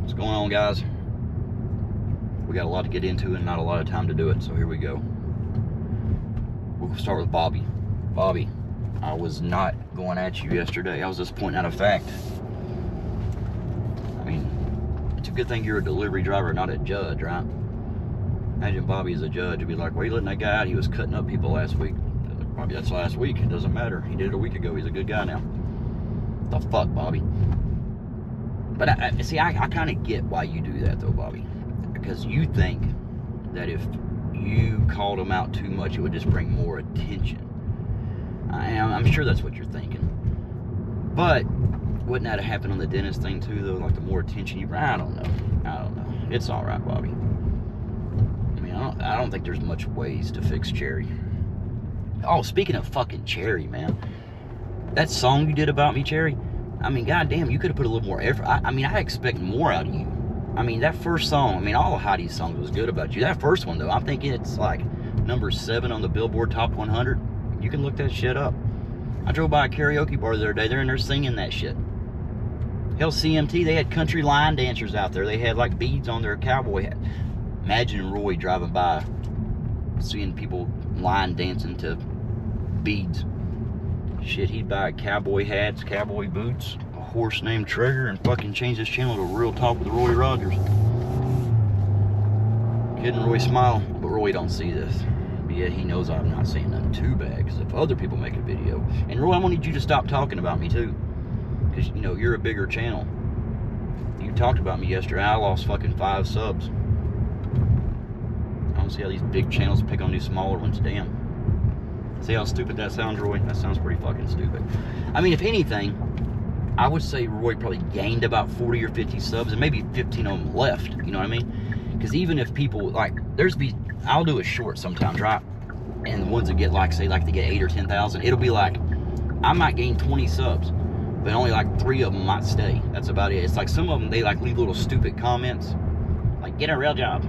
What's going on, guys? We got a lot to get into and not a lot of time to do it, so here we go. We'll start with Bobby. Bobby, I was not going at you yesterday. I was just pointing out a fact. I mean, it's a good thing you're a delivery driver, not a judge, right? Imagine Bobby as a judge would be like, why are you letting that guy out? He was cutting up people last week. Bobby, that's last week. It doesn't matter. He did it a week ago. He's a good guy now. The fuck, Bobby? But I kind of get why you do that, though, Bobby. Because you think that if you called him out too much, it would just bring more attention. I'm sure that's what you're thinking. But wouldn't that have happened on the dentist thing, too, though? Like, the more attention you bring? I don't know. It's all right, Bobby. I mean, I don't think there's much ways to fix Cherry. Oh, speaking of fucking Cherry, man. That song you did about me, Cherry, I mean, goddamn, you could have put a little more effort. I mean, I expect more out of you. I mean, that first song, I mean, all of Heidi's songs was good about you. That first one, though, I'm thinking it's like number 7 on the Billboard Top 100. You can look that shit up. I drove by a karaoke bar the other day. They're in there singing that shit. Hell, CMT, they had country line dancers out there. They had, like, beads on their cowboy hat. Imagine Roy driving by, seeing people line dancing to beads. Shit, he'd buy cowboy hats, cowboy boots, a horse named Trigger, and fucking change his channel to Real Talk with Roy Rogers. Kidding Roy smile, but Roy don't see this. But yet he knows I'm not saying nothing too bad, because if other people make a video, and Roy, I want you to stop talking about me too, because you know you're a bigger channel. You talked about me yesterday. I lost fucking 5 subs. I don't see how these big channels pick on these smaller ones. Damn. See how stupid that sounds, Roy? That sounds pretty fucking stupid. I mean, if anything, I would say Roy probably gained about 40 or 50 subs, and maybe 15 of them left. You know what I mean? Because even if people, like, I'll do a short sometimes, right? And the ones that get, like, say, like, they get 8 or 10,000, it'll be like, I might gain 20 subs, but only, like, 3 of them might stay. That's about it. It's like some of them, they, like, leave little stupid comments, like, get a real job.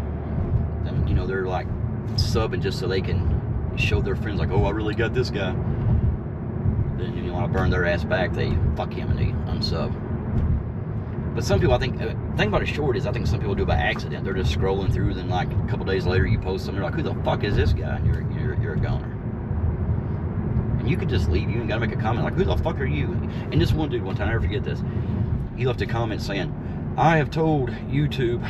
And, you know, they're, like, subbing just so they can show their friends, like, oh, I really got this guy. Then, you know, when I burn their ass back, they fuck him and they unsub. But some people, I think, the thing about a short is, I think some people do it by accident. They're just scrolling through, then, like, a couple days later, you post something, they're like, who the fuck is this guy? And you're a goner. And you could just leave. You ain't gotta make a comment, like, who the fuck are you? And this one dude, one time, I never forget this, he left a comment saying, I have told YouTube,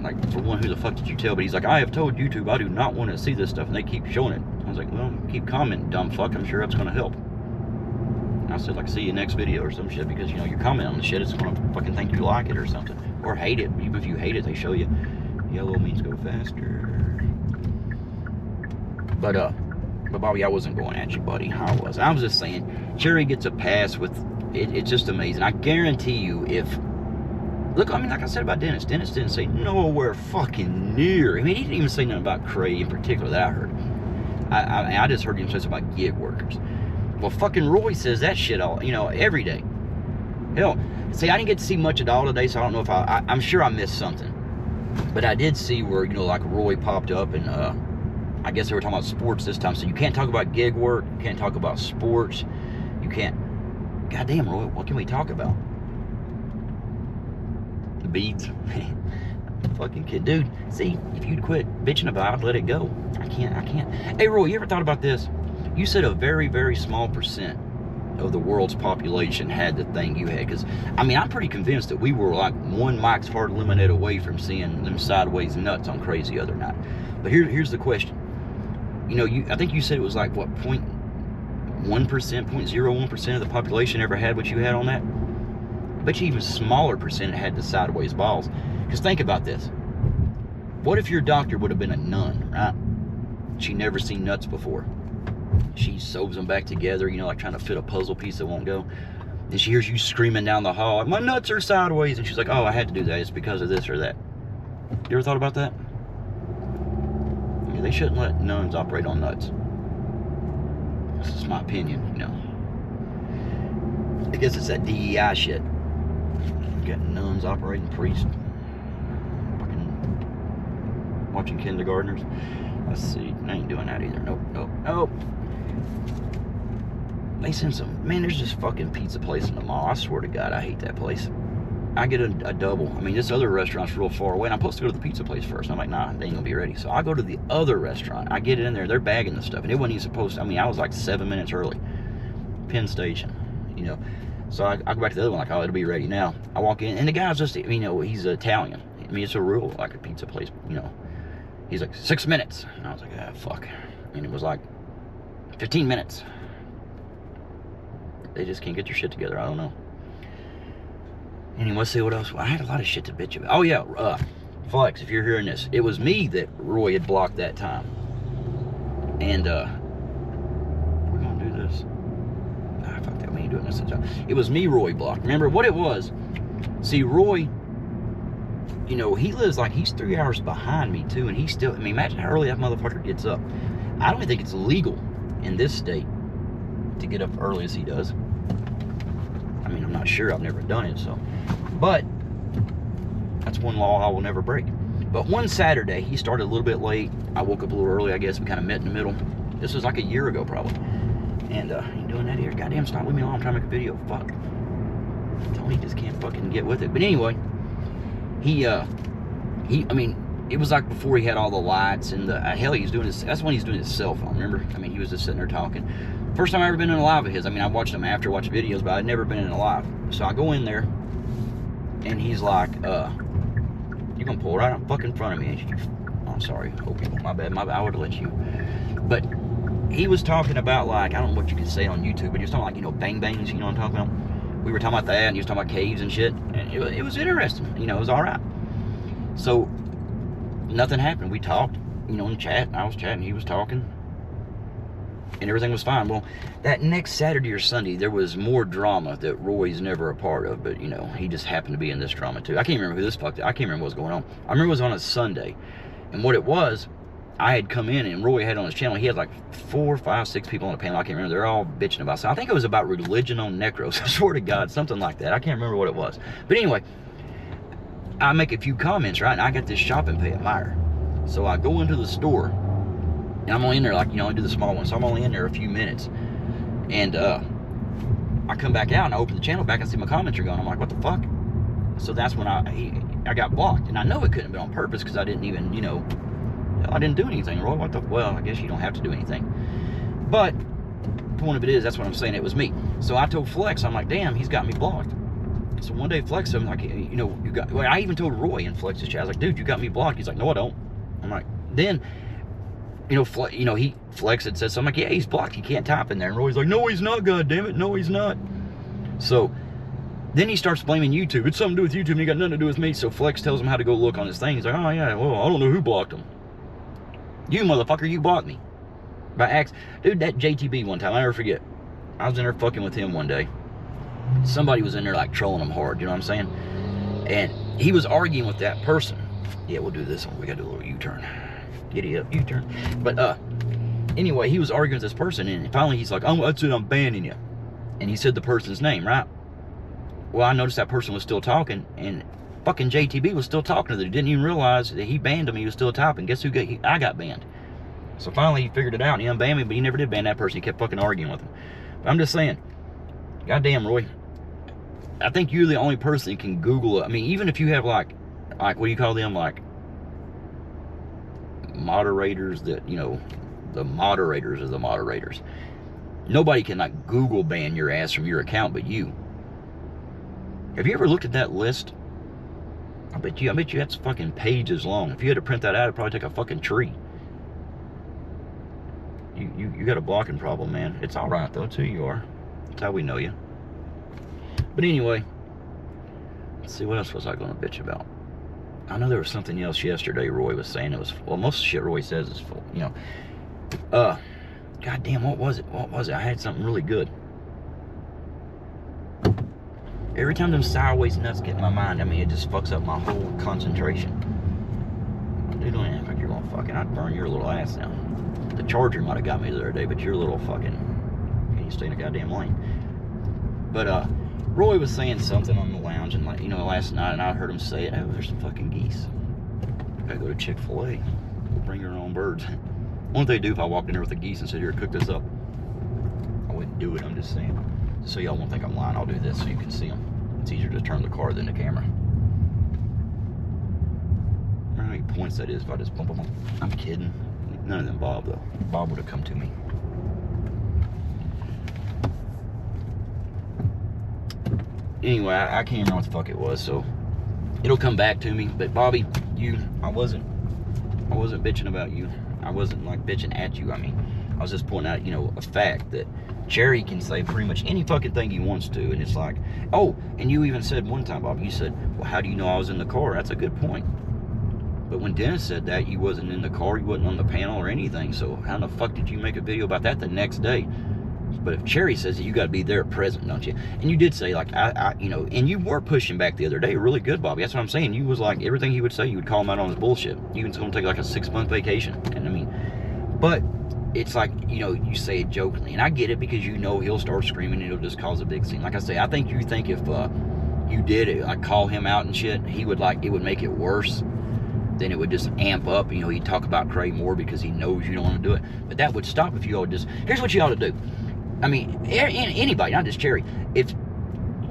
like, for one, who the fuck did you tell? But he's like, I have told YouTube I do not want to see this stuff, and they keep showing it. I was like, well, keep commenting, dumb fuck. I'm sure that's going to help. And I said, like, see you next video or some shit, because, you know, you're commenting on the shit, it's going to fucking think you like it or something. Or hate it. Even if you hate it, they show you. Yellow means go faster. But Bobby, I wasn't going at you, buddy. I was just saying, Cherry gets a pass with, it's just amazing. I guarantee you, if, look, I mean, like I said about Dennis didn't say nowhere fucking near. I mean, he didn't even say nothing about Cray in particular that I heard. I just heard him say something about gig workers. Well, fucking Roy says that shit all, you know, every day. Hell, see, I didn't get to see much at all today, so I don't know if I'm sure I missed something. But I did see where, you know, like Roy popped up, and I guess they were talking about sports this time. So you can't talk about gig work, you can't talk about sports, you can't, goddamn, Roy, what can we talk about? The beads. Fucking kid, dude. See, if you'd quit bitching about it, I'd let it go. I can't. Hey, Roy, you ever thought about this? You said a very, very small percent of the world's population had the thing you had. Because, I mean, I'm pretty convinced that we were like one Mike's Hard Lemonade away from seeing them sideways nuts on Crazy the other night. But here's the question. You know, I think you said it was like, what, 0.1%, 0.01% of the population ever had what you had on that? I bet you even smaller percent had the sideways balls. Because think about this. What if your doctor would have been a nun, right? She never seen nuts before. She sews them back together, you know, like trying to fit a puzzle piece that won't go. Then she hears you screaming down the hall, my nuts are sideways. And she's like, oh, I had to do that. It's because of this or that. You ever thought about that? Yeah, they shouldn't let nuns operate on nuts. This is my opinion, you know. I guess it's that DEI shit. You got nuns operating priests. Fucking watching kindergartners. Let's see. I ain't doing that either. Nope. They send some, man, there's this fucking pizza place in the mall. I swear to God, I hate that place. I get a double. I mean, this other restaurant's real far away, and I'm supposed to go to the pizza place first. I'm like, nah, they ain't gonna be ready. So I go to the other restaurant. I get it in there. They're bagging the stuff, and it wasn't even supposed to. I mean, I was like 7 minutes early. Penn Station, you know. So I go back to the other one, like, oh, it'll be ready now. I walk in, and the guy's just, you know, he's Italian. I mean, it's a real, like, a pizza place, you know. He's like, 6 minutes. And I was like, ah, fuck. And it was like 15 minutes. They just can't get your shit together. I don't know. Anyway, let's see what else. Well, I had a lot of shit to bitch about. Oh, yeah, Flex, if you're hearing this, it was me that Roy had blocked that time. And, we're going to do this. Ah, fuck that, we ain't doing this. It was me Roy blocked. Remember what it was? See, Roy, you know, he lives like, he's 3 hours behind me, too, and he still, I mean, imagine how early that motherfucker gets up. I don't even think it's legal in this state to get up early as he does. I mean, I'm not sure. I've never done it, so. But that's one law I will never break. But one Saturday, he started a little bit late. I woke up a little early, I guess. We kind of met in the middle. This was like a year ago, probably. And he doing that here. Goddamn, stop leaving me alone. I'm trying to make a video. Fuck. Tony just can't fucking get with it. But anyway, I mean, it was like before he had all the lights and the hell, he's doing his, that's when he's doing his cell phone, remember? I mean, he was just sitting there talking. First time I ever been in a live of his. I mean, I watched him after, watched videos, but I'd never been in a live. So I go in there, and he's like, you gonna pull right up fucking in front of me, ain't you? Oh, I'm sorry. Oh, my bad, I would've let you. But he was talking about, like, I don't know what you could say on YouTube, but he was talking like, you know, bang bangs, you know what I'm talking about? We were talking about that, and he was talking about caves and shit, and it was interesting. You know, it was all right. So nothing happened. We talked, you know, in chat. I was chatting, he was talking, and everything was fine. Well, that next Saturday or Sunday, there was more drama that Roy's never a part of, but, you know, he just happened to be in this drama, too. I can't remember who this fucked. I can't remember what was going on. I remember it was on a Sunday, and what it was, I had come in, and Roy had on his channel, he had like 4, 5, 6 people on the panel. I can't remember. They're all bitching about something. I think it was about religion on necros. I swear to God, something like that. I can't remember what it was. But anyway, I make a few comments, right? And I got this shopping pay at Meijer. So I go into the store, and I'm only in there, like, you know, I do the small one. So I'm only in there a few minutes. And I come back out, and I open the channel back, and see my comments are going. I'm like, what the fuck? So that's when I got blocked. And I know it couldn't have been on purpose, because I didn't even, you know, I didn't do anything, Roy. What the, well, I guess you don't have to do anything. But the point of it is, that's what I'm saying, it was me. So I told Flex, I'm like, damn, he's got me blocked. So one day Flex, I'm like, you know, you got, well, I even told Roy in Flex's chat, I was like, dude, you got me blocked. He's like, no, I don't. I'm like, then, you know, Flex had said something, like, yeah, he's blocked, he can't type in there. And Roy's like, no, he's not, goddammit, no, he's not. So then he starts blaming YouTube. It's something to do with YouTube, and he got nothing to do with me. So Flex tells him how to go look on his thing. He's like, oh yeah, well, I don't know who blocked him. You motherfucker, you blocked me. By accident. Dude, that JTB one time, I never forget. I was in there fucking with him one day. Somebody was in there like trolling him hard, you know what I'm saying? And he was arguing with that person. Yeah, we'll do this one. We gotta do a little U-turn. Giddy up, U-turn. But anyway, he was arguing with this person, and finally he's like, oh, that's it, I'm banning you. And he said the person's name, right? Well, I noticed that person was still talking, and fucking JTB was still talking to them. He didn't even realize that he banned him. He was still typing. Guess who I got banned. So finally he figured it out, and he unbanned me, but he never did ban that person. He kept fucking arguing with him. But I'm just saying, goddamn, Roy, I think you're the only person that can Google it. I mean, even if you have like what do you call them, like moderators that, you know, the moderators of the moderators. Nobody can like Google ban your ass from your account but you. Have you ever looked at that list? I bet you that's fucking pages long. If you had to print that out, it'd probably take a fucking tree. You got a blocking problem, man. It's all right though. It's who you are. That's how we know you. But anyway, let's see, what else was I going to bitch about? I know there was something else yesterday Roy was saying. It was, well, most of the shit Roy says is full, you know. Goddamn, what was it? What was it? I had something really good. Every time them sideways nuts get in my mind, I mean, it just fucks up my whole concentration. Dude, don't act like you're gonna fucking, I'd burn your little ass down. The Charger might have got me the other day, but your little fucking, can't you stay in a goddamn lane? But, Roy was saying something on the lounge, and like, you know, last night, and I heard him say it, oh, there's some fucking geese. I gotta go to Chick-fil-A. We'll bring your own birds. What would they do if I walked in there with the geese and said, here, cook this up? I wouldn't do it, I'm just saying. So y'all won't think I'm lying, I'll do this so you can see them. It's easier to turn the car than the camera. I don't know how many points that is if I just bump them. I'm kidding. None of them Bob, though. Bob would have come to me. Anyway, I can't remember what the fuck it was, so it'll come back to me. But Bobby, I wasn't bitching about you. I wasn't like bitching at you. I mean, I was just pointing out, a fact that Cherry can say pretty much any fucking thing he wants to, and it's like, oh, and you even said one time, Bob, you said, well, how do you know I was in the car? That's a good point. But when Dennis said that, you wasn't in the car, you wasn't on the panel or anything, so how the fuck did you make a video about that the next day? But if Cherry says that, you got to be there present, don't you? And you did say, like, and you were pushing back the other day really good, Bobby. That's what I'm saying. You was like, everything he would say, you would call him out on his bullshit. You was going to take like a 6-month vacation. And I mean, but it's like, you say it jokingly. And I get it because he'll start screaming and it'll just cause a big scene. Like I say, I think you think if you did it, like call him out and shit, he would it would make it worse. Then it would just amp up. He'd talk about Craig more because he knows you don't want to do it. But that would stop if you all just, here's what you ought to do. I mean, anybody, not just Cherry. If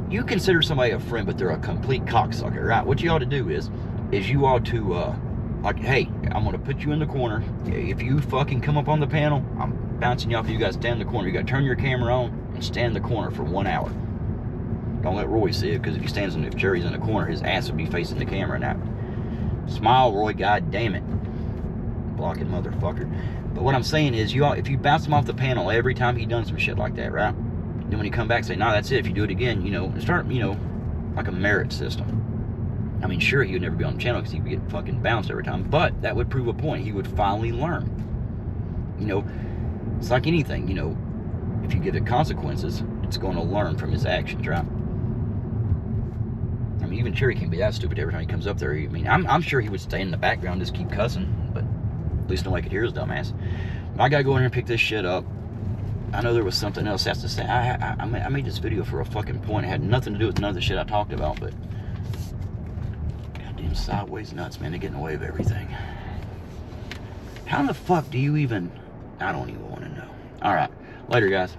you consider somebody a friend, but they're a complete cocksucker, right? What you ought to do is you ought to, like, hey, I'm going to put you in the corner. If you fucking come up on the panel, I'm bouncing you off. You guys stand in the corner. You got to turn your camera on and stand in the corner for 1 hour. Don't let Roy see it, because if Cherry's in the corner, his ass would be facing the camera. Now, smile, Roy, god damn it. Blocking motherfucker. But what I'm saying is, if you bounce him off the panel every time he done some shit like that, right? Then when you come back, say, nah, that's it. If you do it again, start, like a merit system. I mean, sure, he would never be on the channel because he would get fucking bounced every time, but that would prove a point. He would finally learn. It's like anything, if you give it consequences, it's going to learn from his actions, right? I mean, even Cherry can't be that stupid every time he comes up there. I mean, I'm sure he would stay in the background, just keep cussing, but at least nobody could hear his dumb ass. I gotta go in here and pick this shit up. I know there was something else I have to say. I made this video for a fucking point. It had nothing to do with none of the shit I talked about, but goddamn sideways nuts, man. They're getting away with everything. How the fuck do you even... I don't even want to know. Alright, later guys.